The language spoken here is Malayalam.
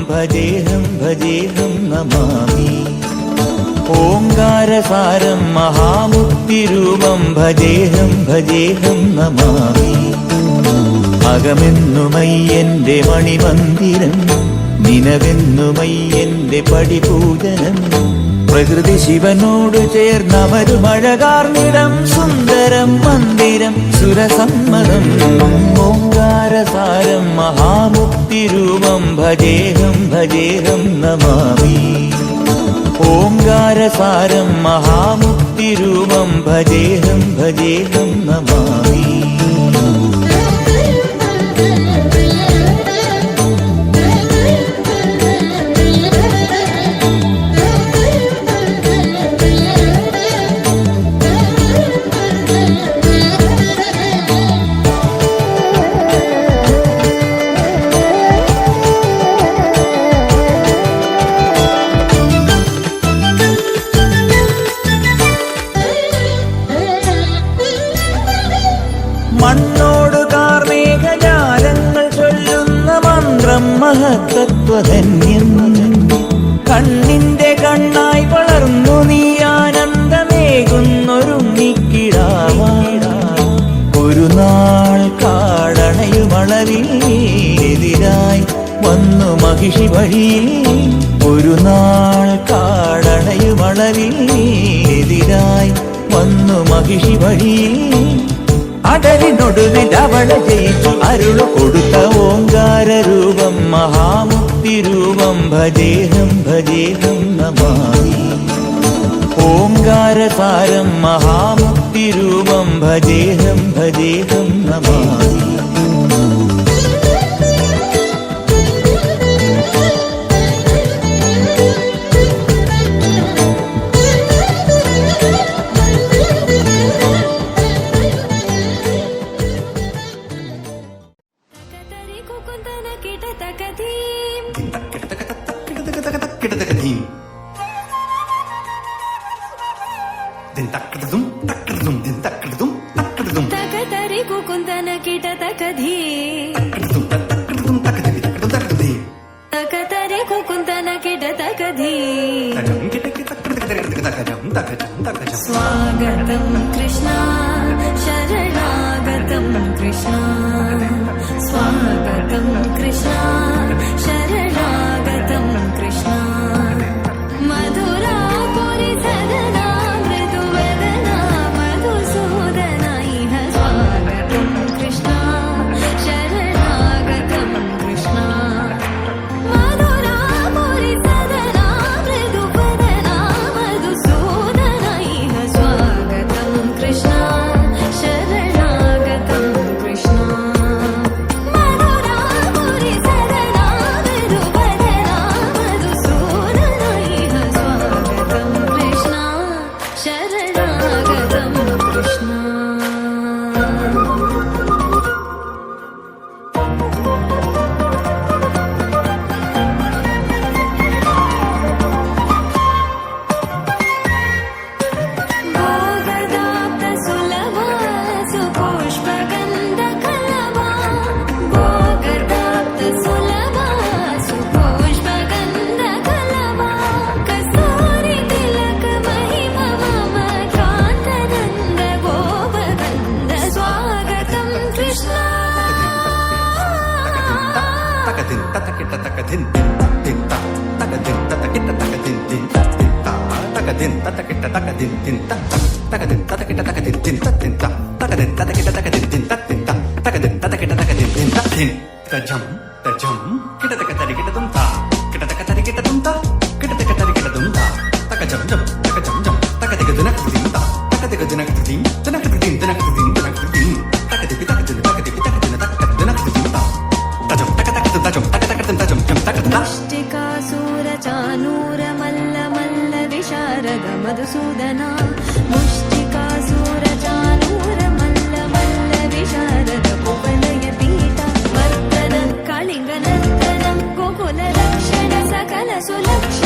ഭജേഹം ഭജേഹം നമാമി. ഓംകാരസാരം മഹാമുക്തിരൂപം ഭജേഹം ഭജേഹം നമാമി. അകമെന്നുമയ്യന്റെ മണിമന്ദിരം, നിനവെന്നുമയ്യന്റെ പടിപൂജനം. പ്രകൃതി ശിവനോട് ചേർന്നമരുമഴകാർന്നിടം, സുന്ദരം മന്ദിരം സുരസമ്മതം. ഓംകാരസാരം മഹാമുക്തിരൂപം ഭജേഹം ഭജേഹം നമാമി. ഓംകാരസാരം മഹാമുക്തിരൂപം ഭജേഹം ഭജേഹം നമാമി. മണ്ണോട് കാർമേഘജാലങ്ങൾ ചൊല്ലുന്ന മന്ത്രം മഹത്തത്വധന്യം. കണ്ണിന്റെ കണ്ണായി വളർന്നു നീ ആനന്ദമേകുന്നൊരുണ്ണിക്കിടാവായി. ഒരു നാൾ കാടണയുമളവിൽ എതിരായി വന്നു മഹിഷി വഴിയിൽ. ഒരു നാൾ കാടണയുമളവിൽ എതിരായി വന്നു മഹിഷി വഴിയിൽ. അടലിനൊടുവിൽ അവളെ ജയിച്ചു അരുളു കൊടുത്ത ഓംകാരരൂപം മഹാമുക്തിരൂപം ഭജേഹം ഭജേഹം നമാമി. ഓംകാരസാരം മഹാമുക്തിരൂപം ഭജേഹം ഭജേഹം നമാമി. സ്വാഗതം കൃഷ്ണ ശരണാഗതം കൃഷ്ണ. സ്വാഗതം കൃഷ്ണ ശരണാഗതം കൃഷ്ണ. മധുരാപുരി സദനാ മൃദുവദനാ മധുസൂദന ഇഹ. സ്വാഗതം കൃഷ്ണ ശരണാഗതം കൃഷ്ണ. മധുരാപുരി സദനാ മൃദുവദനാ മധുസൂദന ഇഹ. സ്വാഗതം കൃഷ്ണ ശരണാഗതം കൃഷ്ണ. മധുരാപുരി സദനാ മൃദുവദനാ മധുസൂദന ഇഹ. സ്വാഗതം കൃഷ്ണ ശരണാഗതം കൃഷ്ണ. मधुसूदन मुष्टिकासुर चानूर मल्ल मल्ल विशारद कुवलय पीठा वर्तन कलिंग नर्तन गोकुल रक्षण सकल सुलक्ष